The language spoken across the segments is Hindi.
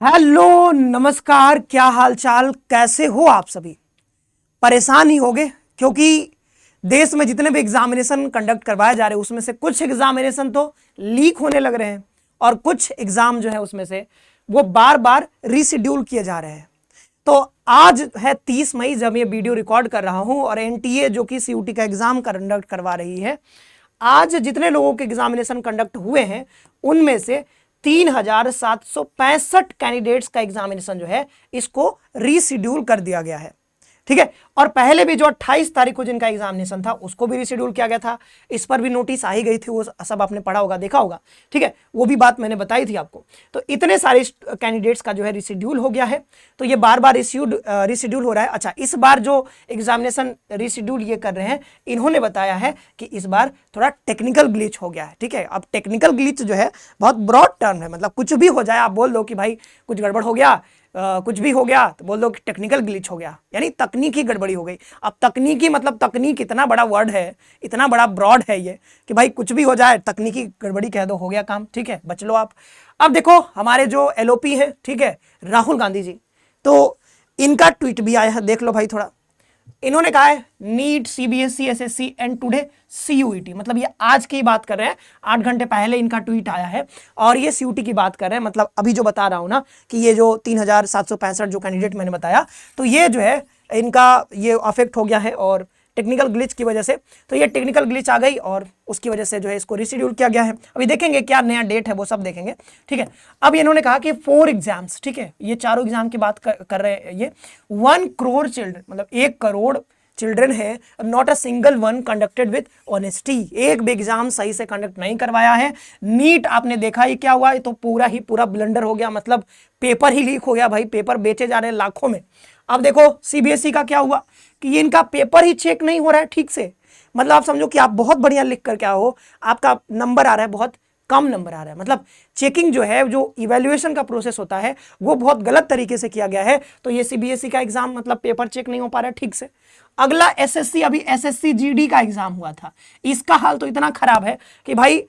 हेलो नमस्कार, क्या हाल चाल, कैसे हो आप सभी। परेशान ही होगे क्योंकि देश में जितने भी एग्जामिनेशन कंडक्ट करवाए जा रहे हैं उसमें से कुछ एग्जामिनेशन तो लीक होने लग रहे हैं और कुछ एग्जाम जो है उसमें से वो बार बार रीशेड्यूल किए जा रहे हैं। तो आज है 30 मई जब ये वीडियो रिकॉर्ड कर रहा हूं और एनटीए जो कि सीयूटी का एग्जाम कंडक्ट करवा रही है, आज जितने लोगों के एग्जामिनेशन कंडक्ट हुए हैं उनमें से 3,765 कैंडिडेट्स का एग्जामिनेशन जो है इसको रीशेड्यूल कर दिया गया है। ठीक है, और पहले भी जो 28 तारीख को जिनका एग्जामिनेशन था उसको भी रिशेड्यूल किया गया था। इस पर भी नोटिस आ ही गई थी, वो सब आपने पढ़ा होगा, देखा होगा। ठीक है, वो भी बात मैंने बताई थी आपको। तो इतने सारे कैंडिडेट्स का जो है रिशेड्यूल हो गया है, तो ये बार बार रिशेड्यूल हो रहा है। अच्छा, इस बार जो एग्जामिनेशन रिशेड्यूल ये कर रहे हैं, इन्होंने बताया है कि इस बार थोड़ा टेक्निकल ग्लिच हो गया है। ठीक है, अब टेक्निकल ग्लिच जो है बहुत ब्रॉड टर्म है, मतलब कुछ भी हो जाए आप बोल दो कि भाई कुछ गड़बड़ हो गया, कुछ भी हो गया तो बोल दो कि टेक्निकल ग्लिच हो गया, यानी तकनीकी गड़बड़ी हो गई। अब तकनीकी मतलब तकनीक इतना बड़ा वर्ड है, इतना बड़ा ब्रॉड है ये कि भाई कुछ भी हो जाए तकनीकी गड़बड़ी कह दो, हो गया काम। ठीक है, बच लो आप। अब देखो हमारे जो एलओपी है, ठीक है, राहुल गांधी जी, तो इनका ट्वीट भी आया है, देख लो भाई थोड़ा। इन्होंने कहा है NEET, CBSE, SSC and today CUET, मतलब ये आज की बात कर रहे हैं, 8 घंटे पहले इनका ट्वीट आया है और ये सीयूटी की बात कर रहे हैं। मतलब अभी जो बता रहा हूं ना कि ये जो 3,765 जो कैंडिडेट मैंने बताया, तो ये जो है इनका ये अफेक्ट हो गया है और टेक्निकल ग्लिच की वजह से। तो ये टेक्निकल ग्लिच आ गई और उसकी वजह से जो है इसको रिशेड्यूल किया गया है। अभी देखेंगे क्या नया डेट है, वो सब देखेंगे। ठीक है, अब इन्होंने कहा कि 4 एग्जाम्स, ठीक है, ये चारों एग्जाम की बात कर रहे हैं। ये 1 करोड़ चिल्ड्रन, मतलब 1 करोड़ चिल्ड्रन है, not a single one conducted with honesty, एक भी एग्जाम सही से कंडक्ट नहीं करवाया है। नीट आपने देखा ही क्या हुआ, ये तो पूरा ही पूरा ब्लंडर हो गया, मतलब पेपर ही लीक हो गया भाई, पेपर बेचे जा रहे हैं लाखों में। अब देखो सीबीएसई का क्या हुआ कि ये इनका पेपर ही चेक नहीं हो रहा है ठीक से। मतलब आप समझो कि आप बहुत बढ़िया लिख कर क्या हो, आपका नंबर आ रहा है बहुत कम नंबर आ रहा है, मतलब चेकिंग जो है, जो इवैल्यूएशन का प्रोसेस होता है वो बहुत गलत तरीके से किया गया है। तो ये सीबीएसई का एग्जाम मतलब पेपर चेक नहीं हो पा रहा है ठीक से। अगला एसएससी, अभी एसएससी जीडी का एग्जाम हुआ था, इसका हाल तो इतना खराब है कि भाई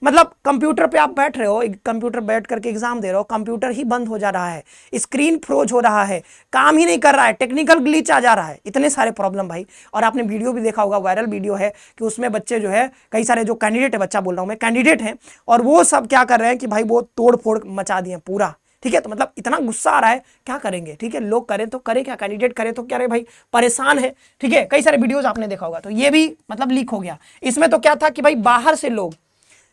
मतलब कंप्यूटर पे आप बैठ रहे हो, कंप्यूटर बैठ करके एग्जाम दे रहे हो, कंप्यूटर ही बंद हो जा रहा है, स्क्रीन फ्रोज हो रहा है, काम ही नहीं कर रहा है, टेक्निकल ग्लिच आ जा रहा है, इतने सारे प्रॉब्लम भाई। और आपने वीडियो भी देखा होगा, वायरल वीडियो है कि उसमें बच्चे जो है, कई सारे जो कैंडिडेट है, बच्चा बोल रहा हूं मैं, कैंडिडेट हैं, और वो सब क्या कर रहे हैं कि भाई वो तोड़ फोड़ मचा दिए पूरा। ठीक है, तो मतलब इतना गुस्सा आ रहा है, क्या करेंगे। ठीक है, लोग करें तो करें क्या, कैंडिडेट करें तो क्या रे भाई, परेशान है। ठीक है, कई सारे वीडियोस आपने देखा होगा। तो ये भी मतलब लीक हो गया। इसमें तो क्या था कि भाई बाहर से लोग,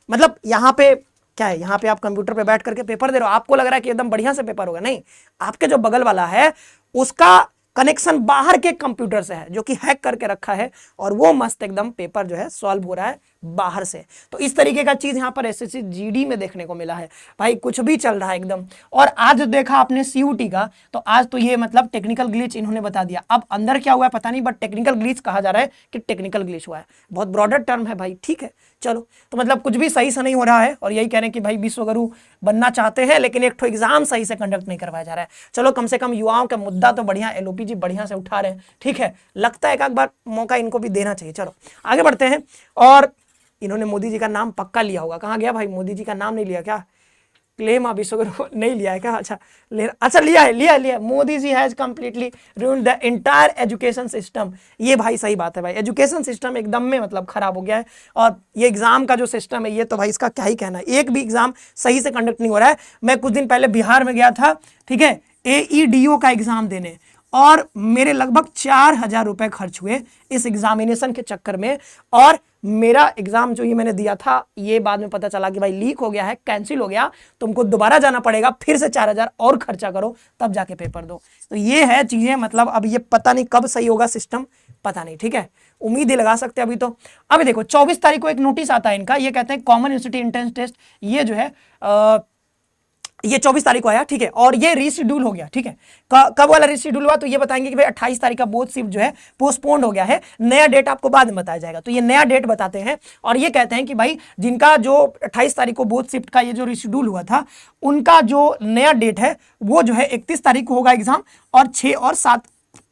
मतलब यहाँ पे क्या है, यहाँ पे आप कंप्यूटर पे बैठ करके पेपर दे रहे हो, आपको लग रहा है कि एकदम बढ़िया से पेपर होगा, नहीं, आपके जो बगल वाला है उसका कनेक्शन बाहर के कंप्यूटर से है जो कि हैक करके रखा है, और वो मस्त एकदम पेपर जो है सॉल्व हो रहा है बाहर से। तो इस तरीके का चीज यहाँ पर एसएससी जीडी में देखने को मिला है भाई, कुछ भी चल रहा है एकदम। और आज देखा आपने सीयूटी का, तो आज तो ये मतलब टेक्निकल ग्लिच इन्होंने बता दिया। अब अंदर क्या हुआ है पता नहीं, बट टेक्निकल ग्लिच कहा जा रहा है कि टेक्निकल ग्लिच हुआ है, बहुत ब्रॉडर टर्म है भाई। ठीक है, चलो, तो मतलब कुछ भी सही से नहीं हो रहा है और यही कह रहे हैं कि भाई विश्वगुरु बनना चाहते हैं लेकिन एक तो एग्जाम सही से कंडक्ट नहीं करवाया जा रहा है। चलो, कम से कम युवाओं का मुद्दा तो बढ़िया एलओपी जी बढ़िया से उठा रहे हैं। ठीक है, लगता है एक बार मौका इनको भी देना चाहिए। चलो आगे बढ़ते हैं। और इन्होंने मोदी जी का नाम पक्का लिया होगा, कहाँ गया भाई, मोदी जी का नाम नहीं लिया क्या, क्लेम विश्वगुरु नहीं लिया है क्या, अच्छा लिया है, लिया। Modi ji has completely ruined the entire education system. ये भाई सही बात है भाई, एजुकेशन सिस्टम एकदम में मतलब खराब हो गया है। और ये एग्जाम का जो सिस्टम है ये तो भाई इसका क्या ही कहना है, एक भी एग्जाम सही से कंडक्ट नहीं हो रहा है। मैं कुछ दिन पहले बिहार में गया था, ठीक है, एईडीओ का एग्जाम देने, और मेरे लगभग 4,000 रुपए खर्च हुए इस एग्जामिनेशन के चक्कर में। और मेरा एग्जाम जो ये मैंने दिया था, ये बाद में पता चला कि भाई लीक हो गया है, कैंसिल हो गया, तुमको दोबारा जाना पड़ेगा, फिर से 4,000 और खर्चा करो तब जाके पेपर दो। तो ये है चीजें, मतलब अब ये पता नहीं कब सही होगा सिस्टम, पता नहीं। ठीक है, उम्मीद ही लगा सकते हैं अभी तो। अभी देखो 24 तारीख को एक नोटिस आता है इनका, ये कहते हैं कॉमन यूनिवर्सिटी एंट्रेंस टेस्ट, ये जो है ये 24 तारीख को आया। ठीक है, और ये रीशेड्यूल हो गया। ठीक है, कब वाला रीशेड्यूल हुआ, तो ये बताएंगे कि भाई 28 तारीख का बोर्ड शिफ्ट जो है पोस्टपोन्ड हो गया है, नया डेट आपको बाद में बताया जाएगा। तो ये नया डेट बताते हैं और ये कहते हैं कि भाई जिनका जो 28 तारीख को बोर्ड शिफ्ट का ये जो रीशेड्यूल हुआ था, उनका जो नया डेट है वो जो है 31 तारीख को होगा एग्जाम, और 6 और 7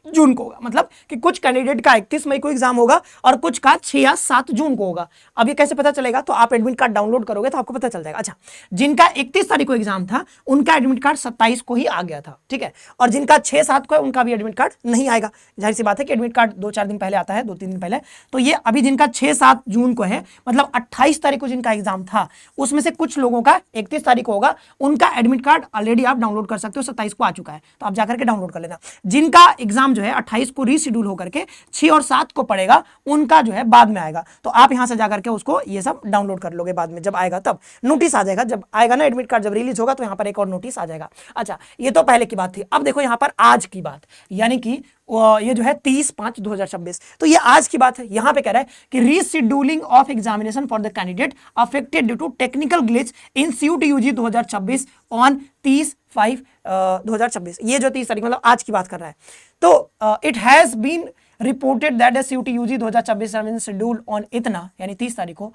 जून को होगा, मतलब कि कुछ कैंडिडेट का 31 मई को एग्जाम होगा और कुछ का 6 या 7 जून को होगा। अब ये कैसे पता चलेगा, तो आप एडमिट कार्ड डाउनलोड करोगे तो आपको पता चल जाएगा। अच्छा, जिनका 31 तारीख को एग्जाम था उनका एडमिट कार्ड 27 को ही आ गया था, ठीक है, और जिनका 6-7 को है उनका भी एडमिट कार्ड नहीं आएगा। जाहिर सी बात है कि एडमिट कार्ड 2-4 दिन पहले आता है, 2-3 दिन पहले। तो ये अभी जिनका 6-7 जून को है, मतलब 28 तारीख को जिनका एग्जाम था उसमें से कुछ लोगों का 31 तारीख को होगा, उनका एडमिट कार्ड ऑलरेडी आप डाउनलोड कर सकते हो, 27 को आ चुका है, तो आप जाकर के डाउनलोड कर लेना। जिनका एग्जाम जो है 28 को रीशेड्यूल होकर के 6 और 7 को पड़ेगा, उनका जो है बाद में आएगा, तो आप यहां से जाकर के उसको ये सब डाउनलोड कर लोगे। बाद में जब आएगा तब नोटिस आ जाएगा, जब आएगा ना एडमिट कार्ड, जब रिलीज होगा तो यहां पर एक और नोटिस आ जाएगा। अच्छा, ये तो पहले की बात थी। अब देखो यहां पर आज की बात, यानी कि ये जो है 30/5/2026, तो ये आज की बात है। यहां पे कह रहा है कि rescheduling of examination for the candidate affected due to technical glitch in CUET UG 2026 ऑन 30/5/2026। ये जो 30 तारीख मतलब आज की बात कर रहा है। तो it has been reported that the CUET UG 2026 schedule on इतना, यानी 30 तारीख को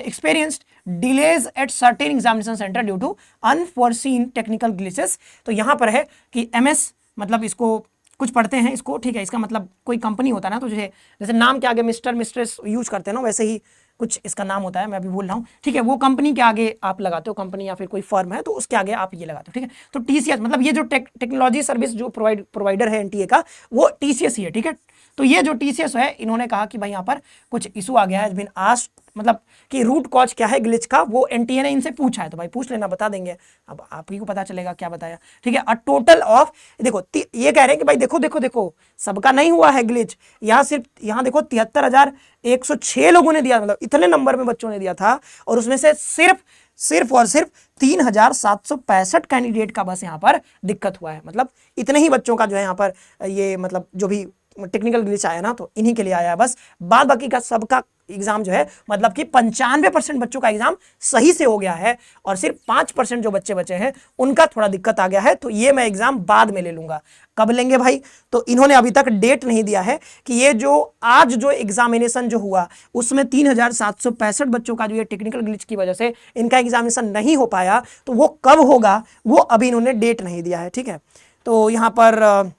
experienced delays at certain examination center due to unforeseen technical glitches। तो यहां पर है कि MS मतलब इसको कुछ पढ़ते हैं इसको, ठीक है, इसका मतलब कोई कंपनी होता है ना, तो जैसे नाम के आगे मिस्टर मिस्ट्रेस यूज करते हैं ना, वैसे ही कुछ इसका नाम होता है, मैं अभी बोल रहा हूँ, ठीक है, वो कंपनी के आगे आप लगाते हो, कंपनी या फिर कोई फर्म है तो उसके आगे आप ये लगाते हो, ठीक है। तो TCS मतलब ये जो टेक्नोलॉजी सर्विस जो प्रोवाइडर है NTA का, वो TCS ही है, ठीक है। तो ये जो TCS है, इन्होंने कहा कि भाई यहाँ पर कुछ इशू आ गया है, बिन आस्क्ड, मतलब कि रूट कॉज क्या है ग्लिच का, वो NTA ने इनसे पूछा है, तो भाई पूछ लेना, बता देंगे, अब आप ही को पता चलेगा क्या बताया, ठीक है। अ टोटल ऑफ, देखो ये कह रहे हैं कि भाई देखो देखो देखो सबका नहीं हुआ है ग्लिच, यहाँ सिर्फ यहाँ देखो 73,106 लोगों ने दिया, मतलब इतने नंबर में बच्चों ने दिया था, और उसमें से सिर्फ और सिर्फ 3,765 कैंडिडेट का बस यहाँ पर दिक्कत हुआ है। मतलब इतने ही बच्चों का जो है यहाँ पर ये मतलब जो भी टेक्निकल ग्लिच आया ना, तो इन्हीं के लिए आया है बस। बाद बाकी का सबका एग्जाम जो है मतलब कि 95% बच्चों का एग्जाम सही से हो गया है, और सिर्फ 5% जो बच्चे बचे हैं उनका थोड़ा दिक्कत आ गया है, तो ये मैं एग्जाम बाद में ले लूंगा। कब लेंगे भाई, तो इन्होंने अभी तक डेट नहीं दिया है कि ये जो आज जो एग्जामिनेशन जो हुआ उसमें 3,765 बच्चों का जो ये टेक्निकल ग्लिच की वजह से इनका एग्जामिनेशन नहीं हो पाया, तो वो कब होगा वो अभी इन्होंने डेट नहीं दिया है, ठीक है। तो यहाँ पर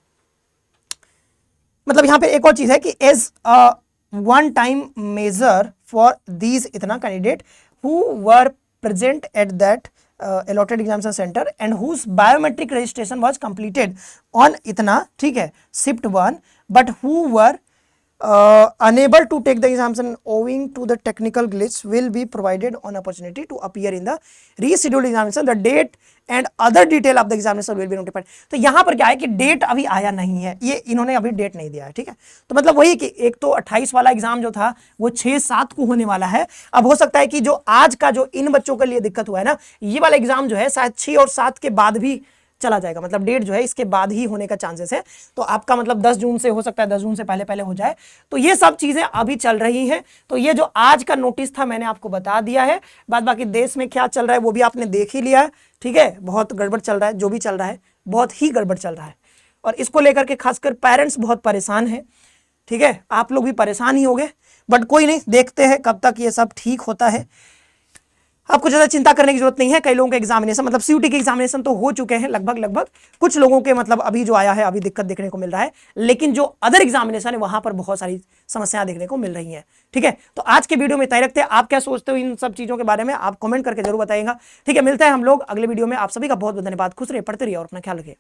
मतलब यहाँ पे एक और चीज है कि as a one time measure for these इतना candidate who were present at that allotted examination center and whose biometric registration was completed on इतना, ठीक है, shift 1, but who were unable to take the examination owing to the technical glitch will be provided on opportunity to appear in the rescheduled examination, the date and other detail of the examination will be notified। तो यहाँ पर क्या है कि डेट अभी आया नहीं है, ये इन्होंने अभी डेट नहीं दिया है, ठीक है। तो मतलब वही कि एक तो 28 वाला एग्जाम जो था वो 6-7 को होने वाला है। अब हो सकता है कि जो आज का जो इन बच्चों के लिए दिक्कत हुआ है ना, ये वाला एग्जाम जो है शायद 6 और 7 के बाद भी चला जाएगा, मतलब डेट जो है इसके बाद ही होने का चांसेस है। तो आपका मतलब 10 जून से हो सकता है, 10 जून से पहले पहले हो जाए। तो ये सब चीजें अभी चल रही हैं। तो ये जो आज का नोटिस था मैंने आपको बता दिया है, बाद बाकी देश में क्या चल रहा है वो भी आपने देख ही लिया है, ठीक है। बहुत गड़बड़ चल रहा है, जो भी चल रहा है बहुत ही गड़बड़ चल रहा है, और इसको लेकर के खासकर पेरेंट्स बहुत परेशान है, ठीक है। आप लोग भी परेशान ही होंगे, बट कोई नहीं, देखते हैं कब तक ये सब ठीक होता है। आपको ज़्यादा चिंता करने की जरूरत नहीं है। कई लोगों के एग्जामिनेशन मतलब CUET के एग्जामिनेशन तो हो चुके हैं लगभग, कुछ लोगों के मतलब अभी जो आया है अभी दिक्कत देखने को मिल रहा है, लेकिन जो अदर एग्जामिनेशन है वहां पर बहुत सारी समस्याएं देखने को मिल रही हैं, ठीक है। तो आज के वीडियो में इतना ही रखते हैं। आप क्या सोचते हो इन सब चीज़ों के बारे में, आप कमेंट करके जरूर बताइएगा, ठीक है। मिलता है हम लोग अगले वीडियो में। आप सभी का बहुत बहुत धन्यवाद। खुश रहिए, पढ़ते रहिए और अपना ख्याल रखिए।